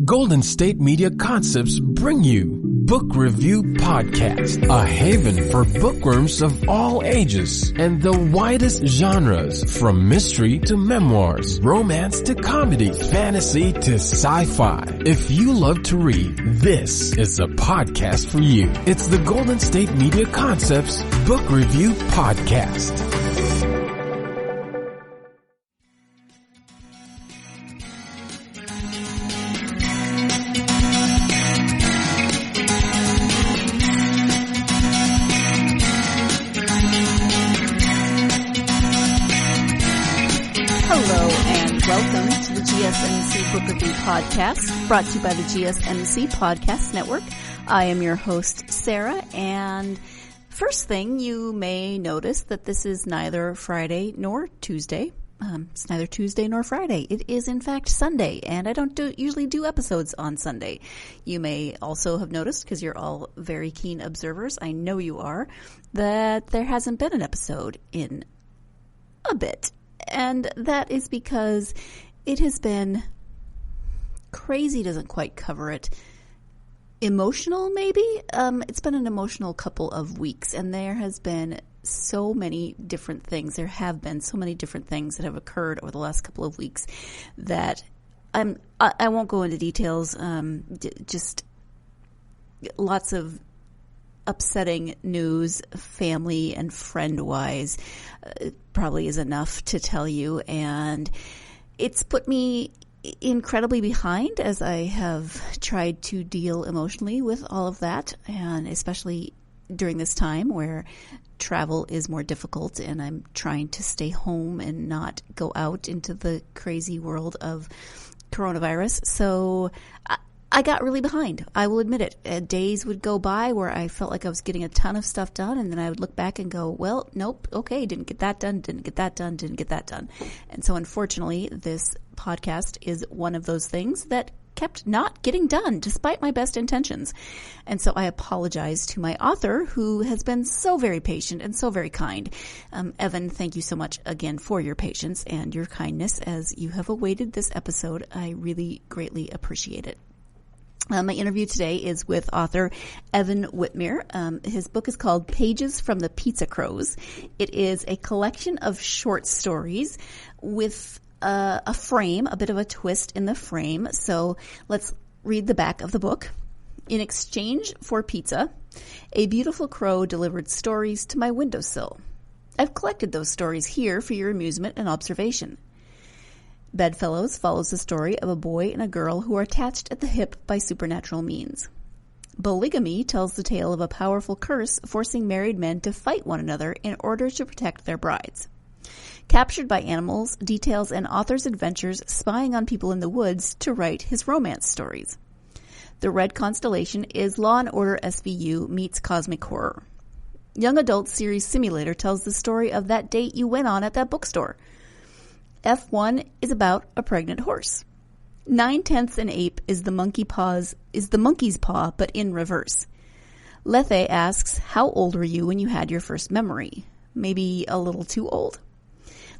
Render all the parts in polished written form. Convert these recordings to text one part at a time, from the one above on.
Golden State Media Concepts bring you Book Review Podcast, a haven for bookworms of all ages and the widest genres, from mystery to memoirs, romance to comedy, fantasy to sci-fi. If you love to read, this is a podcast for you. It's the Golden State Media Concepts Book Review Podcast. GSMC Book Review Podcast, brought to you by the GSMC Podcast Network. I am your host, Sarah, and first thing, you may notice that this is neither Friday nor Tuesday. It's neither Tuesday nor Friday. It is, in fact, Sunday, and I don't usually do episodes on Sunday. You may also have noticed, because you're all very keen observers, I know you are, that there hasn't been an episode in a bit. And that is because it has been crazy, doesn't quite cover it. Emotional, maybe? It's been an emotional couple of weeks, and there has been so many different things. There have been so many different things that have occurred over the last couple of weeks that I won't go into details. Just lots of upsetting news, family and friend-wise, probably is enough to tell you, and it's put me incredibly behind as I have tried to deal emotionally with all of that, and especially during this time where travel is more difficult and I'm trying to stay home and not go out into the crazy world of coronavirus. So I got really behind. I will admit it. Days would go by where I felt like I was getting a ton of stuff done, and then I would look back and go, well, nope, okay, didn't get that done, didn't get that done, didn't get that done. And so unfortunately, this podcast is one of those things that kept not getting done despite my best intentions. And so I apologize to my author, who has been so very patient and so very kind. Evan, thank you so much again for your patience and your kindness as you have awaited this episode. I really greatly appreciate it. My interview today is with author Evan Witmer. His book is called Pages from the Pizza Crows. It is a collection of short stories with a frame, a bit of a twist in the frame. So let's read the back of the book. In exchange for pizza, a beautiful crow delivered stories to my windowsill. I've collected those stories here for your amusement and observation. Bedfellows follows the story of a boy and a girl who are attached at the hip by supernatural means. Polygamy tells the tale of a powerful curse forcing married men to fight one another in order to protect their brides. Captured by Animals details an author's adventures spying on people in the woods to write his romance stories. The Red Constellation is Law & Order SVU meets cosmic horror. Young Adult Series Simulator tells the story of that date you went on at that bookstore. F1 is about a pregnant horse. 9/10 an ape is the monkey's paw, but in reverse. Lethe asks, how old were you when you had your first memory? Maybe a little too old?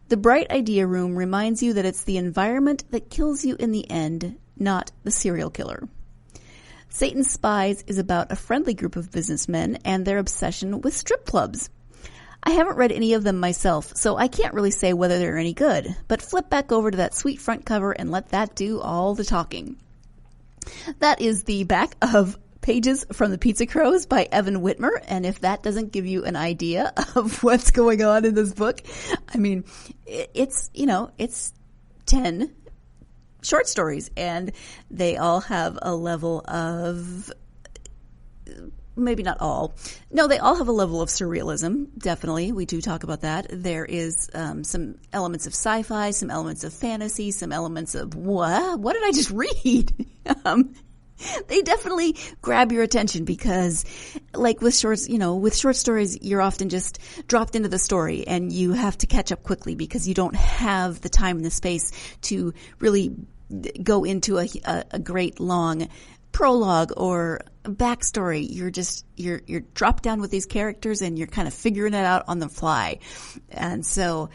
The Bright Idea Room reminds you that it's the environment that kills you in the end, not the serial killer. Satan's Spies is about a friendly group of businessmen and their obsession with strip clubs. I haven't read any of them myself, so I can't really say whether they're any good, but flip back over to that sweet front cover and let that do all the talking. That is the back of Pages from the Pizza Crows by Evan Witmer, and if that doesn't give you an idea of what's going on in this book, I mean, it's 10 short stories, and they all have a level of... Maybe not all. No, they all have a level of surrealism, definitely. We do talk about that. There is some elements of sci-fi, some elements of fantasy, some elements of what did I just read? They definitely grab your attention because, like with short stories, you're often just dropped into the story and you have to catch up quickly because you don't have the time and the space to really go into a great long prologue or backstory. You're dropped down with these characters and you're kind of figuring it out on the fly. And so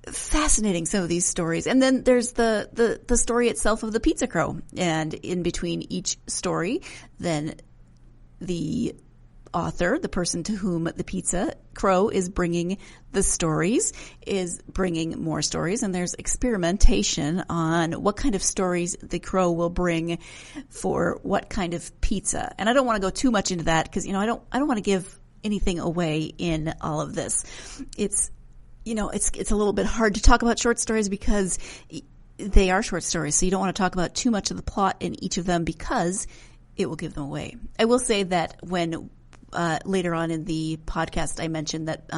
fascinating, some of these stories. And then there's the story itself of the pizza crow. And in between each story, then the author, the person to whom the pizza crow is bringing the stories, is bringing more stories, and there's experimentation on what kind of stories the crow will bring for what kind of pizza. And I don't want to go too much into that because, I don't want to give anything away in all of this. It's a little bit hard to talk about short stories because they are short stories, so you don't want to talk about too much of the plot in each of them because it will give them away. I will say that when later on in the podcast, I mentioned that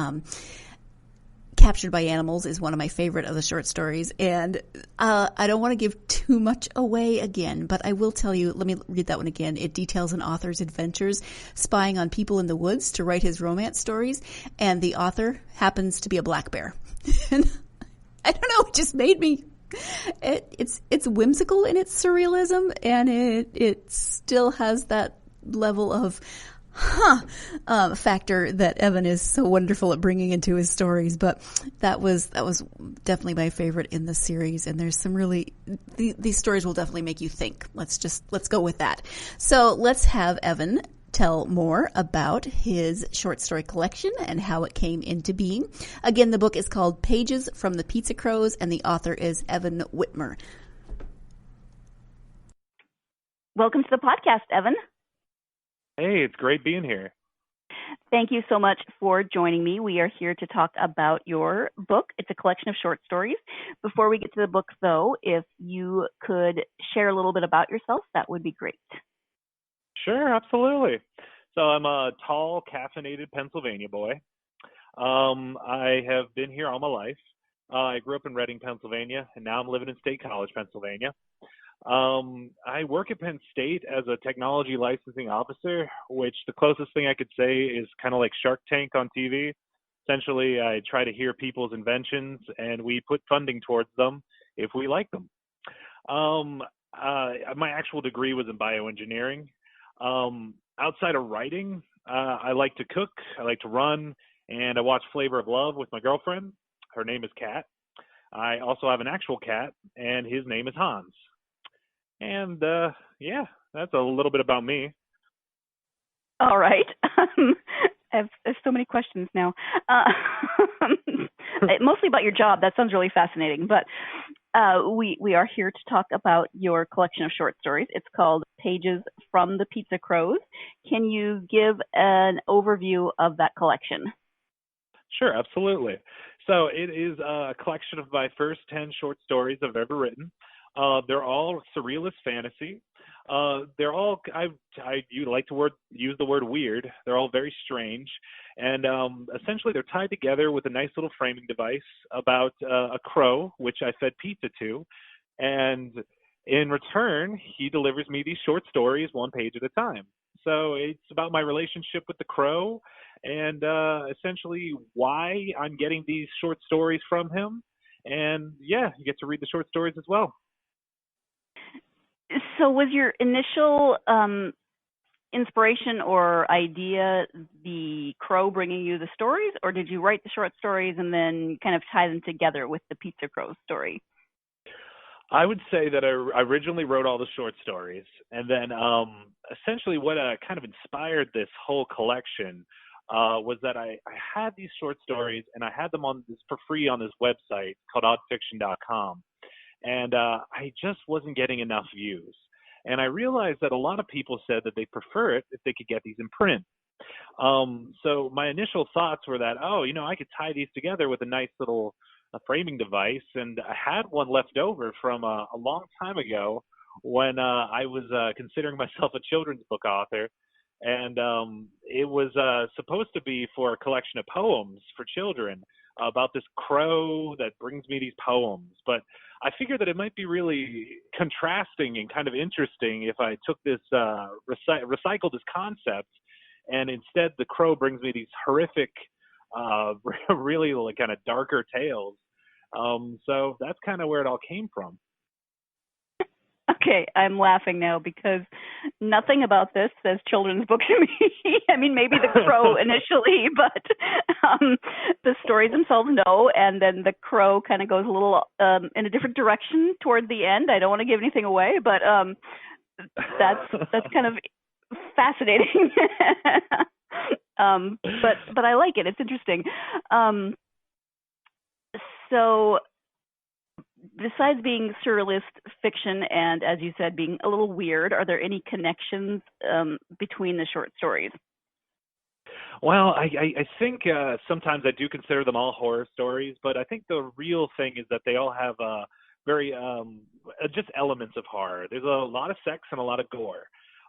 Captured by Animals is one of my favorite of the short stories. And I don't want to give too much away again, but I will tell you, let me read that one again. It details an author's adventures spying on people in the woods to write his romance stories. And the author happens to be a black bear. And I don't know, it just made me... It's whimsical in its surrealism, and it still has that level of factor that Evan is so wonderful at bringing into his stories. But that was definitely my favorite in the series. And there's some really, these stories will definitely make you think. Let's go with that. So let's have Evan tell more about his short story collection and how it came into being. Again, the book is called Pages from the Pizza Crows, and the author is Evan Witmer. Welcome to the podcast, Evan. Hey, it's great being here. Thank you so much for joining me. We are here to talk about your book. It's a collection of short stories. Before we get to the book, though, if you could share a little bit about yourself, that would be great. Sure, absolutely. So I'm a tall, caffeinated Pennsylvania boy. I have been here all my life. I grew up in Reading, Pennsylvania, and now I'm living in State College, Pennsylvania. I work at Penn State as a technology licensing officer, which the closest thing I could say is kind of like Shark Tank on TV. Essentially, I try to hear people's inventions, and we put funding towards them if we like them. My actual degree was in bioengineering. Outside of writing, I like to cook, I like to run, and I watch Flavor of Love with my girlfriend. Her name is Kat. I also have an actual cat, and his name is Hans. And, that's a little bit about me. All right. I have so many questions now. Mostly about your job. That sounds really fascinating. But we are here to talk about your collection of short stories. It's called Pages from the Pizza Crows. Can you give an overview of that collection? Sure, absolutely. So it is a collection of my first 10 short stories I've ever written. They're all surrealist fantasy. They're all, you like to use the word weird. They're all very strange. And essentially they're tied together with a nice little framing device about a crow, which I fed pizza to. And in return, he delivers me these short stories, one page at a time. So it's about my relationship with the crow and essentially why I'm getting these short stories from him. And you get to read the short stories as well. So was your initial inspiration or idea the crow bringing you the stories, or did you write the short stories and then kind of tie them together with the Pizza Crow story? I would say that I originally wrote all the short stories, and then essentially what kind of inspired this whole collection was that I had these short stories, and I had them for free on this website called oddfiction.com. And I just wasn't getting enough views. And I realized that a lot of people said that they prefer it if they could get these in print. So my initial thoughts were that, I could tie these together with a nice little framing device. And I had one left over from a long time ago when I was considering myself a children's book author. And it was supposed to be for a collection of poems for children about this crow that brings me these poems. But I figured that it might be really contrasting and kind of interesting if I took this, recycled this concept, and instead the crow brings me these horrific, really like kind of darker tales. So that's kind of where it all came from. Okay, I'm laughing now because nothing about this says children's book to me. I mean, maybe The Crow initially, but the stories themselves, no. And then The Crow kind of goes a little in a different direction toward the end. I don't want to give anything away, but that's kind of fascinating. But I like it. It's interesting. So besides being surrealist fiction and, as you said, being a little weird, are there any connections between the short stories? Well, I think sometimes I do consider them all horror stories, but I think the real thing is that they all have very just elements of horror. There's a lot of sex and a lot of gore.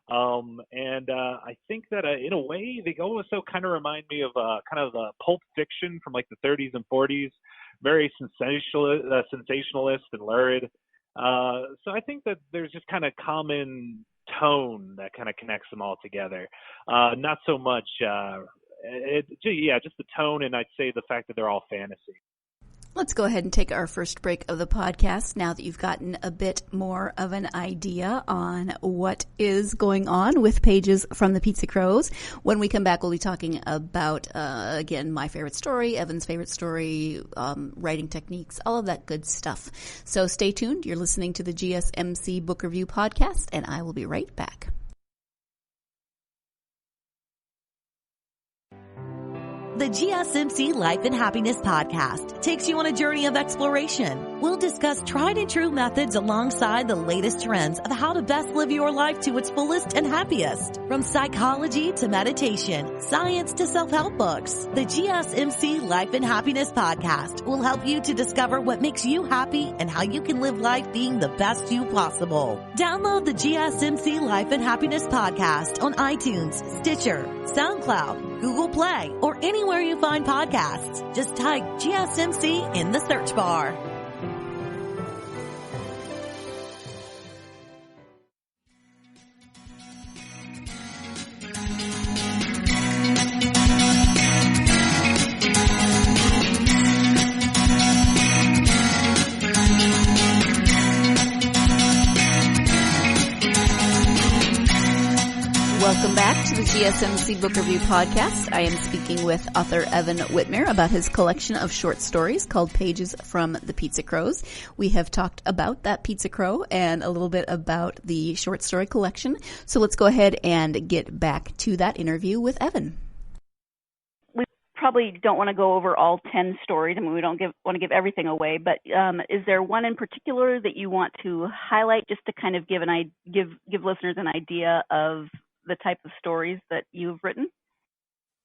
And I think that in a way they also kind of remind me of kind of Pulp Fiction from like the 30s and 40s, very sensationalist and lurid. So I think that there's just kind of common tone that kind of connects them all together. Not so much, just the tone, and I'd say the fact that they're all fantasy. Let's go ahead and take our first break of the podcast now that you've gotten a bit more of an idea on what is going on with Pages from the Pizza Crows. When we come back, we'll be talking about, again, my favorite story, Evan's favorite story, writing techniques, all of that good stuff. So stay tuned. You're listening to the GSMC Book Review Podcast, and I will be right back. The GSMC Life and Happiness Podcast takes you on a journey of exploration. We'll discuss tried and true methods alongside the latest trends of how to best live your life to its fullest and happiest. From psychology to meditation, science to self-help books, the GSMC Life and Happiness Podcast will help you to discover what makes you happy and how you can live life being the best you possible. Download the GSMC Life and Happiness Podcast on iTunes, Stitcher, SoundCloud, Google Play, or anywhere you find podcasts. Just type GSMC in the search bar. Welcome back to the GSMC Book Review Podcast. I am speaking with author Evan Witmer about his collection of short stories called Pages from the Pizza Crows. We have talked about that Pizza Crow and a little bit about the short story collection. So let's go ahead and get back to that interview with Evan. We probably don't want to go over all 10 stories. I mean, we don't want to give everything away, but is there one in particular that you want to highlight just to kind of give listeners an idea of the type of stories that you've written?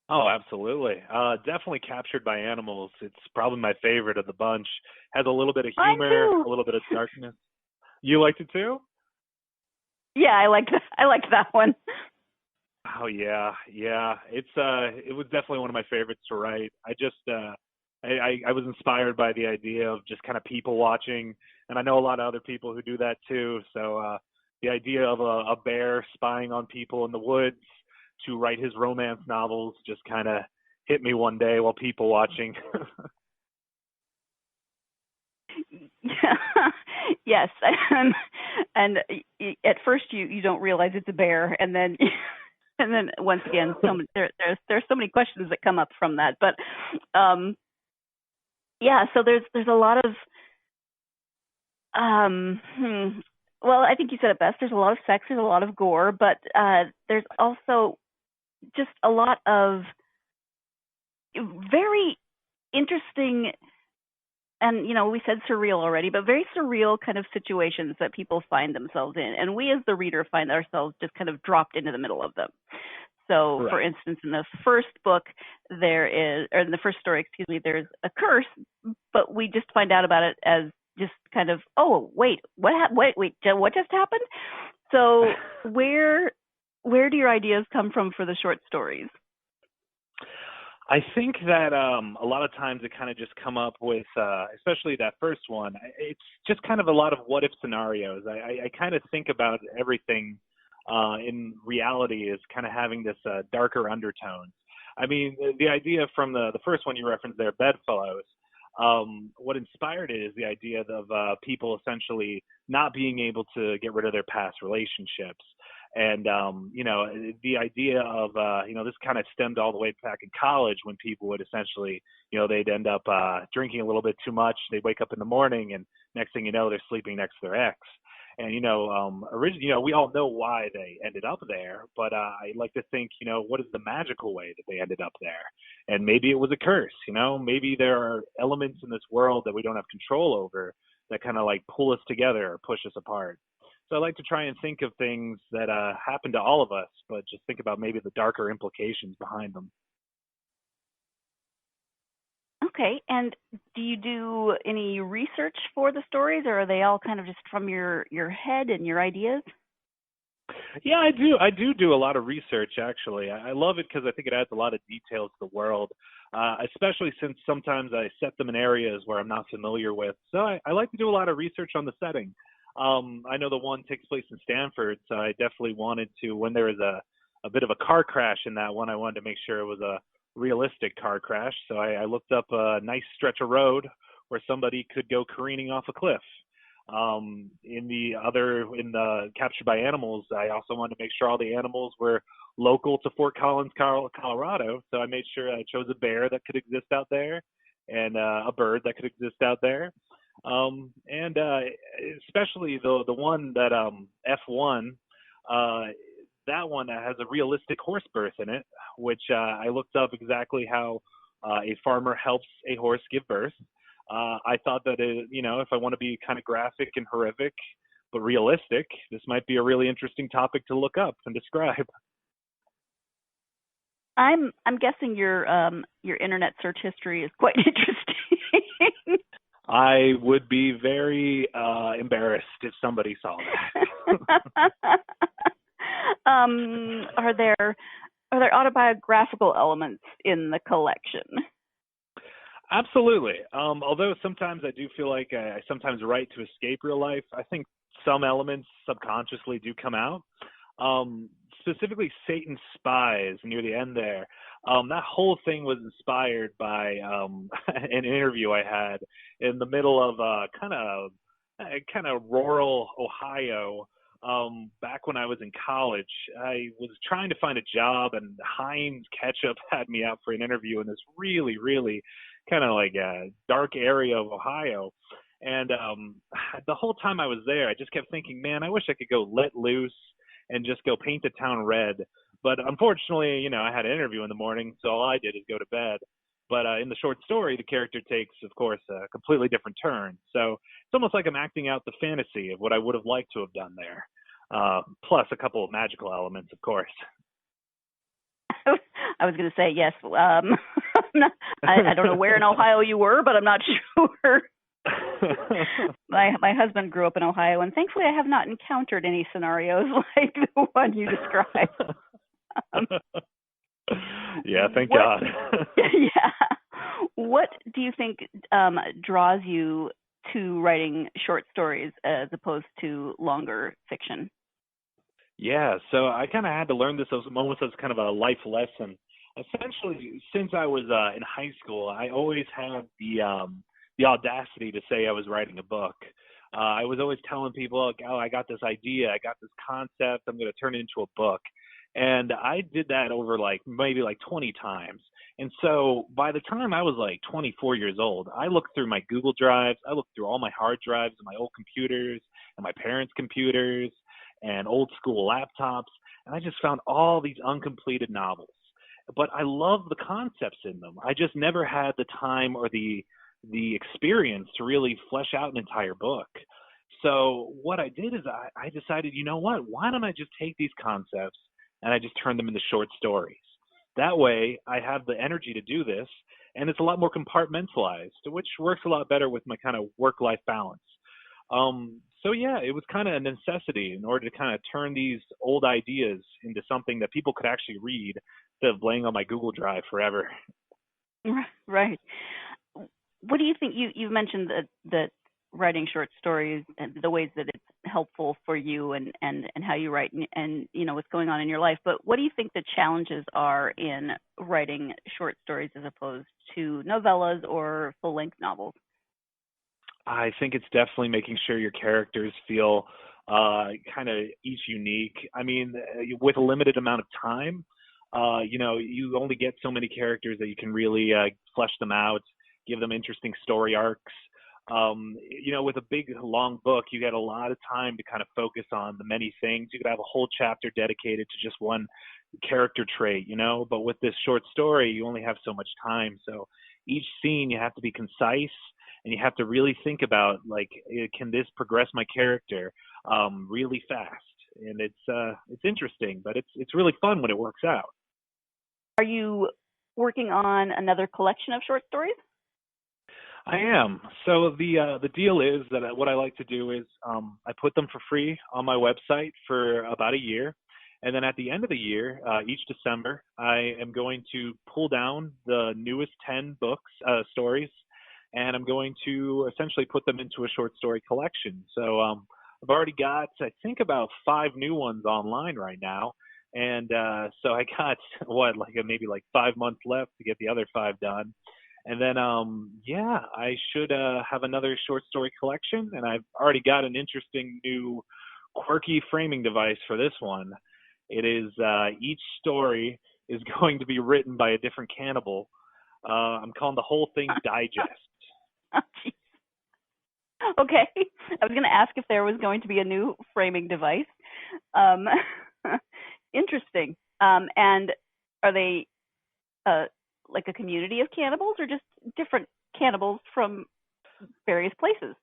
Oh, absolutely. Definitely Captured by Animals. It's probably my favorite of the bunch. Has a little bit of humor, a little bit of darkness. You liked it too? Yeah, I liked that one. Oh yeah. It was definitely one of my favorites to write. I just I was inspired by the idea of just kind of people watching, and I know a lot of other people who do that too. So the idea of a bear spying on people in the woods to write his romance novels just kind of hit me one day while people watching. Yes. And at first you don't realize it's a bear, and then once again, there's so many questions that come up from that. But yeah, so there's a lot of well, I think you said it best. There's a lot of sex, there's a lot of gore, but there's also just a lot of very interesting, and, we said surreal already, but very surreal kind of situations that people find themselves in. And we as the reader find ourselves just kind of dropped into the middle of them. So, right. For instance, in the first book, in the first story, there's a curse, but we just find out about it as just kind of, oh, wait, what just happened? So where do your ideas come from for the short stories? I think that a lot of times it kind of just come up with, especially that first one, it's just kind of a lot of what-if scenarios. I kind of think about everything in reality as kind of having this darker undertones. I mean, the idea from the first one you referenced there, Bedfellows, what inspired it is the idea of people essentially not being able to get rid of their past relationships. And, the idea of, this kind of stemmed all the way back in college when people would essentially, they'd end up drinking a little bit too much. They'd wake up in the morning and next thing you know, they're sleeping next to their ex. And, originally, we all know why they ended up there, but I like to think, what is the magical way that they ended up there? And maybe it was a curse, maybe there are elements in this world that we don't have control over that kind of like pull us together or push us apart. So I like to try and think of things that happen to all of us, but just think about maybe the darker implications behind them. Okay, and do you do any research for the stories, or are they all kind of just from your head and your ideas? Yeah, I do. I do a lot of research, actually. I love it because I think it adds a lot of details to the world, especially since sometimes I set them in areas where I'm not familiar with. So I like to do a lot of research on the setting. I know the one takes place in Stanford, so I definitely wanted to, when there was a bit of a car crash in that one, I wanted to make sure it was a realistic car crash. So I looked up a nice stretch of road where somebody could go careening off a cliff. In the Captured by Animals, I also wanted to make sure all the animals were local to Fort Collins, Colorado. So I made sure I chose a bear that could exist out there and a bird that could exist out there. And especially the one that F1, that one has a realistic horse birth in it, which I looked up exactly how a farmer helps a horse give birth. I thought that, if I want to be kind of graphic and horrific, but realistic, this might be a really interesting topic to look up and describe. I'm guessing your internet search history is quite interesting. I would be very embarrassed if somebody saw that. Are there autobiographical elements in the collection? Absolutely. Although sometimes I do feel like I sometimes write to escape real life, I think some elements subconsciously do come out. Specifically Satan's Spies near the end there. That whole thing was inspired by an interview I had in the middle of kind of rural Ohio. Back when I was in college, I was trying to find a job, and Heinz Ketchup had me out for an interview in this really, really kind of like a dark area of Ohio. And the whole time I was there, I just kept thinking, man, I wish I could go let loose and just go paint the town red. But unfortunately, I had an interview in the morning, so all I did is go to bed. But in the short story, the character takes, of course, a completely different turn. So it's almost like I'm acting out the fantasy of what I would have liked to have done there, plus a couple of magical elements, of course. I was going to say, yes. I don't know where in Ohio you were, but I'm not sure. My husband grew up in Ohio, and thankfully I have not encountered any scenarios like the one you described. Yeah, thank God. Yeah. What do you think draws you to writing short stories as opposed to longer fiction? Yeah, so I kind of had to learn this almost as kind of a life lesson. Essentially, since I was in high school, I always had the audacity to say I was writing a book. I was always telling people, oh, I got this idea, I got this concept, I'm going to turn it into a book. And I did that over maybe 20 times. And so by the time I was 24 years old, I looked through my Google Drives, I looked through all my hard drives and my old computers and my parents' computers and old school laptops, and I just found all these uncompleted novels. But I love the concepts in them. I just never had the time or the experience to really flesh out an entire book. So what I did is I decided, you know what, why don't I just take these concepts and I just turn them into short stories? That way I have the energy to do this, and it's a lot more compartmentalized, which works a lot better with my kind of work-life balance. So yeah, it was kind of a necessity in order to kind of turn these old ideas into something that people could actually read instead of laying on my Google Drive forever. Right. What do you think? You've mentioned that writing short stories and the ways that it's helpful for you and how you write and what's going on in your life. But what do you think the challenges are in writing short stories as opposed to novellas or full-length novels? I think it's definitely making sure your characters feel kind of each unique. I mean, with a limited amount of time, you only get so many characters that you can really flesh them out, give them interesting story arcs. With a big, long book, you get a lot of time to kind of focus on the many things. You could have a whole chapter dedicated to just one character trait, but with this short story, you only have so much time. So each scene, you have to be concise, and you have to really think about, like, can this progress my character really fast? And it's interesting, but it's really fun when it works out. Are you working on another collection of short stories? I am. So the deal is that what I like to do is I put them for free on my website for about a year. And then at the end of the year, each December, I am going to pull down the newest 10 stories, and I'm going to essentially put them into a short story collection. So I've already got, I think, about 5 new ones online right now. And so I got, maybe 5 months left to get the other 5 done. And then, I should have another short story collection. And I've already got an interesting new quirky framing device for this one. It is each story is going to be written by a different cannibal. I'm calling the whole thing Digest. Oh, okay. I was going to ask if there was going to be a new framing device. Interesting. And are they like a community of cannibals, or just different cannibals from various places?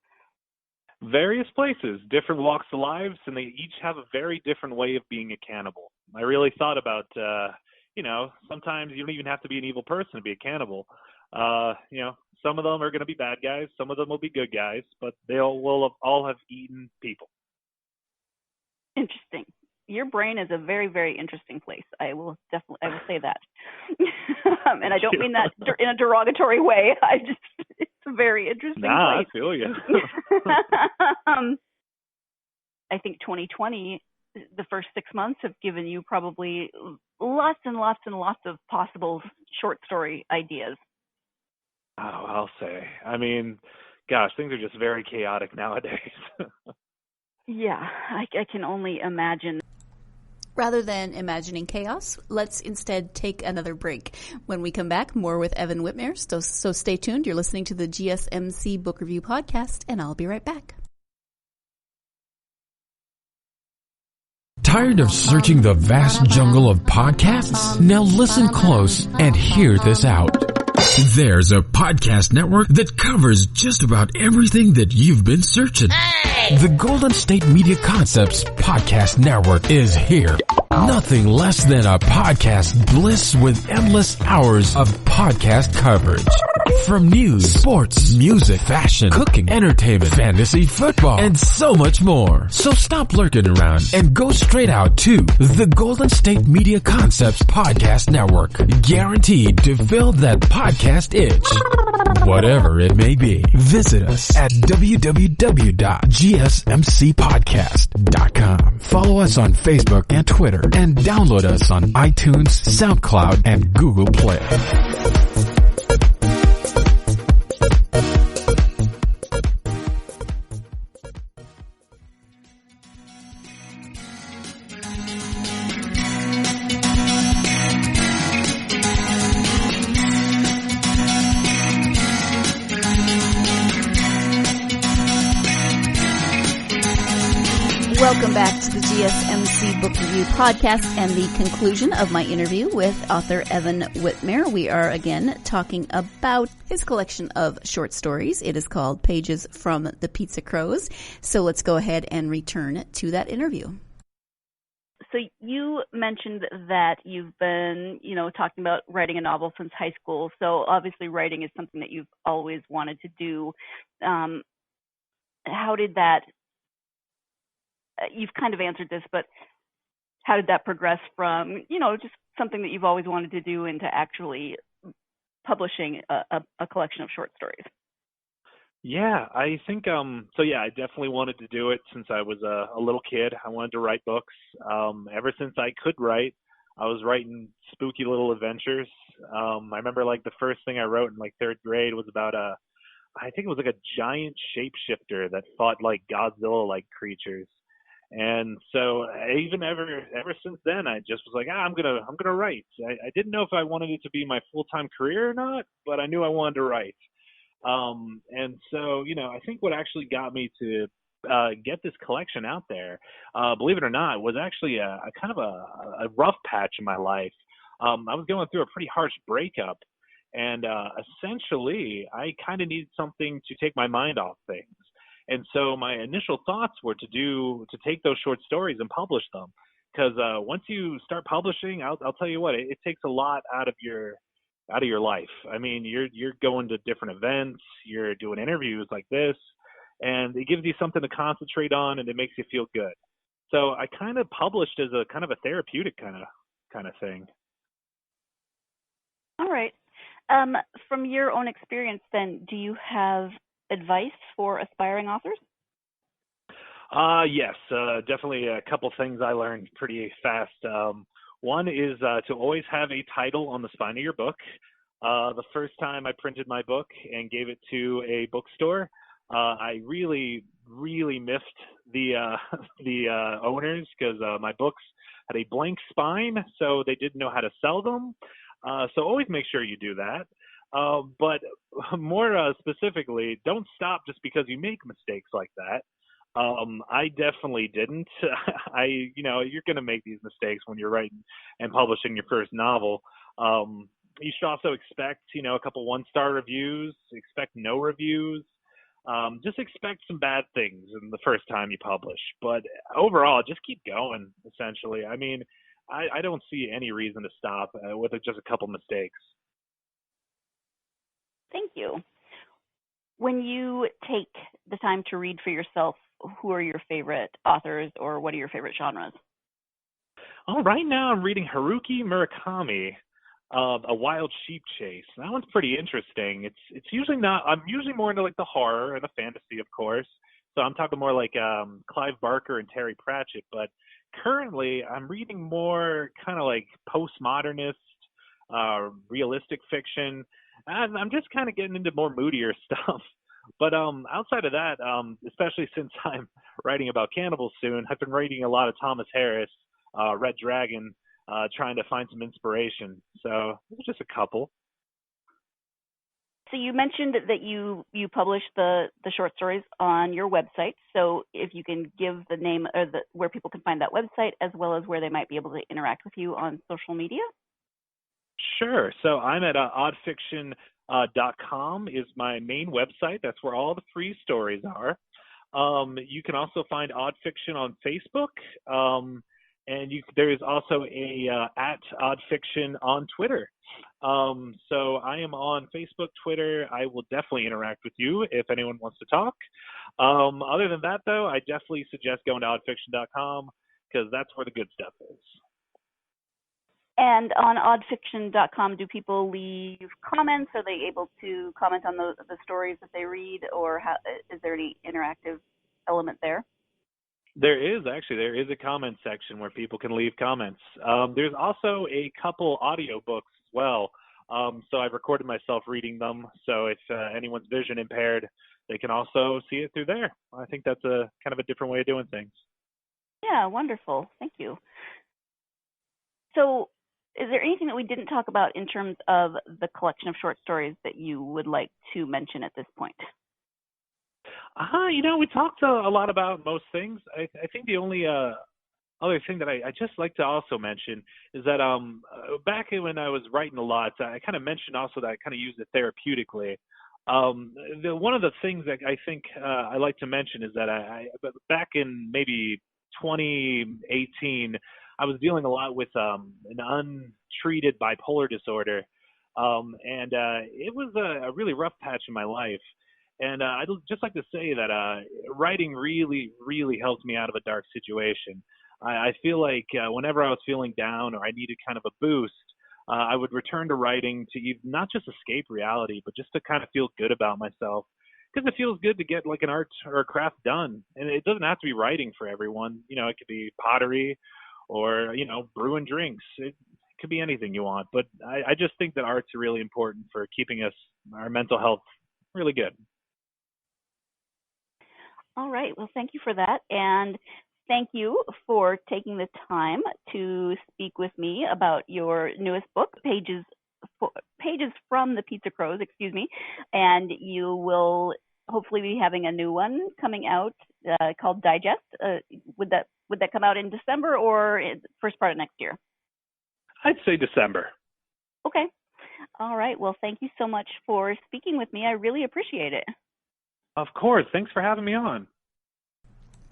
Various places, different walks of lives, and they each have a very different way of being a cannibal. I really thought about, sometimes you don't even have to be an evil person to be a cannibal. Some of them are going to be bad guys, some of them will be good guys, but will all have eaten people. Interesting. Your brain is a very, very interesting place. I will say that. And I don't mean that in a derogatory way. It's a very interesting place. I feel you. I think 2020, the first 6 months have given you probably lots and lots and lots of possible short story ideas. Oh, I'll say. I mean, gosh, things are just very chaotic nowadays. Yeah, I can only imagine. Rather than imagining chaos, let's instead take another break. When we come back, more with Evan Witmer. So stay tuned. You're listening to the GSMC Book Review Podcast, and I'll be right back. Tired of searching the vast jungle of podcasts? Now listen close and hear this out. There's a podcast network that covers just about everything that you've been searching. The Golden State Media Concepts Podcast Network is here. Nothing less than a podcast bliss with endless hours of podcast coverage. From news, sports, music, fashion, cooking, entertainment, fantasy, football, and so much more. So stop lurking around and go straight out to the Golden State Media Concepts Podcast Network. Guaranteed to fill that podcast itch. Whatever it may be. Visit us at www.gsmcpodcast.com. Follow us on Facebook and Twitter, and download us on iTunes, SoundCloud, and Google Play. Welcome back to the GSMC Book Review Podcast and the conclusion of my interview with author Evan Witmer. We are again talking about his collection of short stories. It is called Pages from the Pizza Crows. So let's go ahead and return to that interview. So you mentioned that you've been, talking about writing a novel since high school. So obviously writing is something that you've always wanted to do. How did that you've kind of answered this, but how did that progress from, just something that you've always wanted to do into actually publishing a collection of short stories? Yeah, I think, I definitely wanted to do it since I was a little kid. I wanted to write books. Ever since I could write, I was writing spooky little adventures. I remember the first thing I wrote in third grade was about I think it was a giant shapeshifter that fought Godzilla-like creatures. And so even ever since then, I just was like, I'm gonna write. I didn't know if I wanted it to be my full-time career or not, but I knew I wanted to write. And so, I think what actually got me to get this collection out there, believe it or not, was actually a kind of a rough patch in my life. I was going through a pretty harsh breakup, and essentially, I kind of needed something to take my mind off things. And so my initial thoughts were to take those short stories and publish them, because once you start publishing, I'll tell you what, it takes a lot out of your life. I mean, you're going to different events, you're doing interviews like this, and it gives you something to concentrate on, and it makes you feel good. So I kind of published as a kind of a therapeutic kind of thing. All right. From your own experience, then, do you have advice for aspiring authors? Yes, definitely a couple things I learned pretty fast. One is to always have a title on the spine of your book. The first time I printed my book and gave it to a bookstore, I really, really miffed the owners, because my books had a blank spine, so they didn't know how to sell them. So always make sure you do that. But more specifically, don't stop just because you make mistakes like that. I definitely didn't. You're going to make these mistakes when you're writing and publishing your first novel. You should also expect, a couple 1-star reviews, expect no reviews. Just expect some bad things in the first time you publish. But overall, just keep going, essentially. I mean, I don't see any reason to stop with just a couple mistakes. Thank you. When you take the time to read for yourself, who are your favorite authors, or what are your favorite genres? Right now I'm reading Haruki Murakami, A Wild Sheep Chase. That one's pretty interesting. It's usually not. I'm usually more into like the horror and the fantasy, of course. So I'm talking more like Clive Barker and Terry Pratchett. But currently I'm reading more kind of like postmodernist, realistic fiction. And I'm just kind of getting into more moodier stuff. But outside of that, especially since I'm writing about cannibals soon, I've been reading a lot of Thomas Harris, Red Dragon, trying to find some inspiration. So just a couple. So you mentioned that you publish the short stories on your website. So if you can give the name or where people can find that website, as well as where they might be able to interact with you on social media. Sure. So I'm at oddfiction.com is my main website. That's where all the free stories are. You can also find Odd Fiction on Facebook. And there is also a at Odd Fiction on Twitter. So I am on Facebook, Twitter. I will definitely interact with you if anyone wants to talk. Other than that, though, I definitely suggest going to oddfiction.com, because that's where the good stuff is. And on oddfiction.com, do people leave comments? Are they able to comment on the stories that they read, or is there any interactive element there? There is a comment section where people can leave comments. There's also a couple audiobooks as well. So I've recorded myself reading them. So if anyone's vision impaired, they can also see it through there. I think that's a kind of a different way of doing things. Yeah, wonderful. Thank you. So is there anything that we didn't talk about in terms of the collection of short stories that you would like to mention at this point? We talked a lot about most things. I think the only other thing that I just like to also mention is that back when I was writing a lot, I kind of mentioned also that I kind of used it therapeutically. One of the things that I think I like to mention is that I back in maybe 2018, I was dealing a lot with an untreated bipolar disorder, and it was a really rough patch in my life. And I'd just like to say that writing really, really helped me out of a dark situation. I feel like whenever I was feeling down or I needed kind of a boost, I would return to writing to not just escape reality, but just to kind of feel good about myself. Because it feels good to get like an art or a craft done. And it doesn't have to be writing for everyone. It could be pottery or, brewing drinks. It could be anything you want. But I just think that art's really important for keeping our mental health really good. All right. Well, thank you for that. And thank you for taking the time to speak with me about your newest book, Pages from the Pizza Crows, and you will hopefully be having a new one coming out called Digest. Would that come out in December or first part of next year? I'd say December. Okay. All right. Well, thank you so much for speaking with me. I really appreciate it. Of course. Thanks for having me on.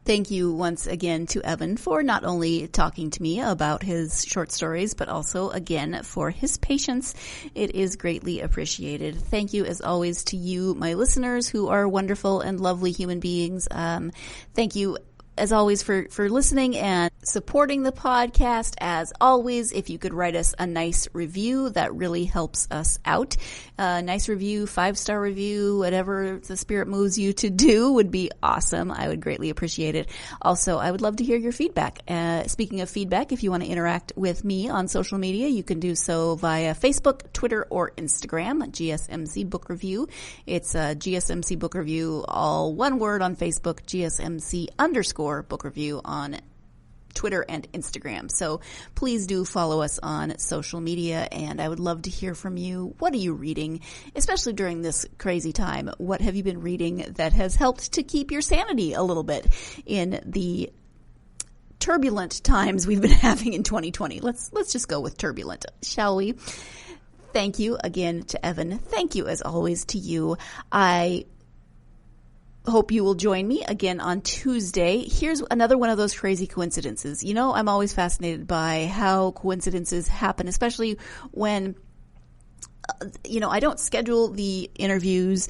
Thank you once again to Evan for not only talking to me about his short stories, but also, again, for his patience. It is greatly appreciated. Thank you, as always, to you, my listeners, who are wonderful and lovely human beings. Thank you, as always, for listening and supporting the podcast. As always, if you could write us a nice review, that really helps us out. Nice review, 5-star review, whatever the spirit moves you to do would be awesome. I would greatly appreciate it. Also, I would love to hear your feedback. Speaking of feedback, if you want to interact with me on social media, you can do so via Facebook, Twitter, or Instagram, GSMC Book Review. It's GSMC Book Review, all one word on Facebook, GSMC_Book Review on Twitter and Instagram. So please do follow us on social media, and I would love to hear from you. What are you reading, especially during this crazy time? What have you been reading that has helped to keep your sanity a little bit in the turbulent times we've been having in 2020? Let's just go with turbulent, shall we? Thank you again to Evan. Thank you, as always, to you. I hope you will join me again on Tuesday. Here's another one of those crazy coincidences. You know, I'm always fascinated by how coincidences happen, especially when, I don't schedule the interviews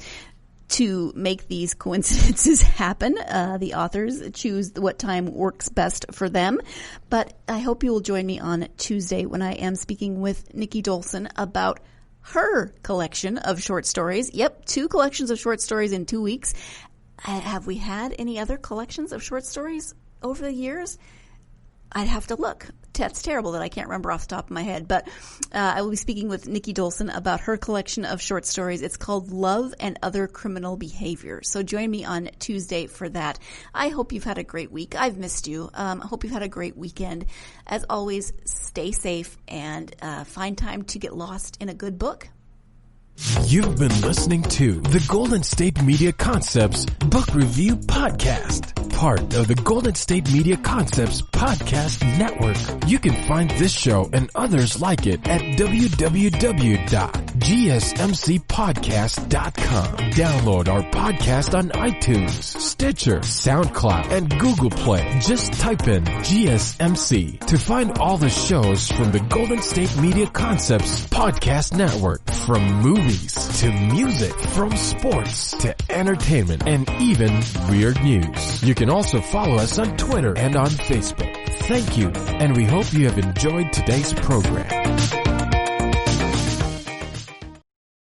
to make these coincidences happen. The authors choose what time works best for them. But I hope you will join me on Tuesday when I am speaking with Nikki Dolson about her collection of short stories. Yep, 2 collections of short stories in 2 weeks. Have we had any other collections of short stories over the years? I'd have to look. That's terrible that I can't remember off the top of my head. But I will be speaking with Nikki Dolson about her collection of short stories. It's called Love and Other Criminal Behavior. So join me on Tuesday for that. I hope you've had a great week. I've missed you. I hope you've had a great weekend. As always, stay safe and find time to get lost in a good book. You've been listening to the Golden State Media Concepts Book Review Podcast, part of the Golden State Media Concepts Podcast Network. You can find this show and others like it at www.gsmcpodcast.com. Download our podcast on iTunes, Stitcher, SoundCloud, and Google Play. Just type in GSMC to find all the shows from the Golden State Media Concepts Podcast Network, from movies to music, from sports to entertainment, and even weird news. You can also follow us on Twitter and on Facebook. Thank you, and we hope you have enjoyed today's program.